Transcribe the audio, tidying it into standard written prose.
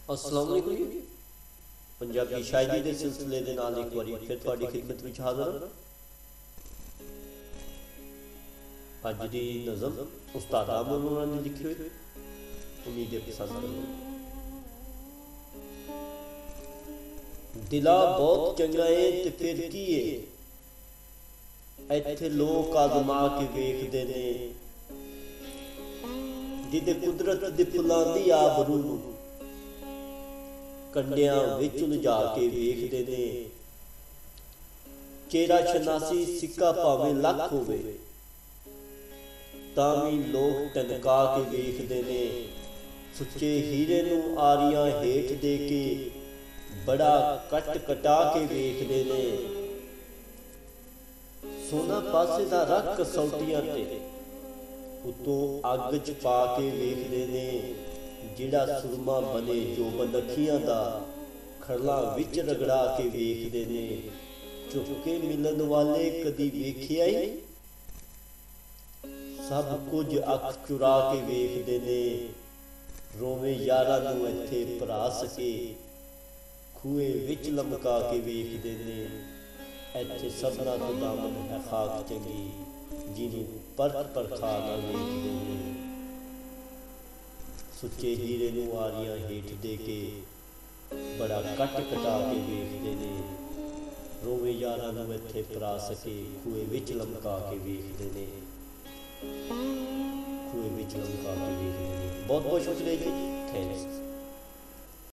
अस्सलाम वालेकुम जी। पंजाबी शायरी के सिलसिले के नाल एक बार फिर थोड़ी खिदमत में हाज़र हां। अज की नज़म उस्ताद अमन होरां ने लिखी हुई, उम्मीद है पसंद करोगे। दिला बहुत चंगा है ते फिर की है, इत्थे लोग आजमा के वेखदे ने, जिदे कुदरत दी फुलांदी आबरू नूं कंडियां विच उलझा के वेखदे ने। चेहरा शनासी सिक्का भावें लख होवे, तां भी लोग टनका के वेखदे ने। सुच्चे हीरे नूं आरियां हेठ दे के बड़ा कट कटा के वेखदे ने। सोना पासे दा रख कसौटियां ते उतों अग च पा के वेखदे ने। जिहड़ा सुरमा बने जोबन अखियां दा खड़ला विच रगड़ा के वेखदे ने। चुपके मिलन वाले कदी वेखिया ही, सब कुछ अख चुरा के वेखदे ने। रोवे यारां नूं इत्थे भरा सके, खूहे विच लमका के वेखदे ने। इत्थे सबना तो दामन है खाक चंगी, जिन्हों परख परखा ना वेखदे ने। सुच्चे हीरे नूं आरियां हेठ दे के बड़ा कट कटा के वेखदे ने। रोवे यारां नूं इत्थे भरा सके, खूहे विच लमका के वेखदे ने। खूहे विच लमका के वेखदे ने। बहुत बहुत शुक्रिया जी, थैंक्स।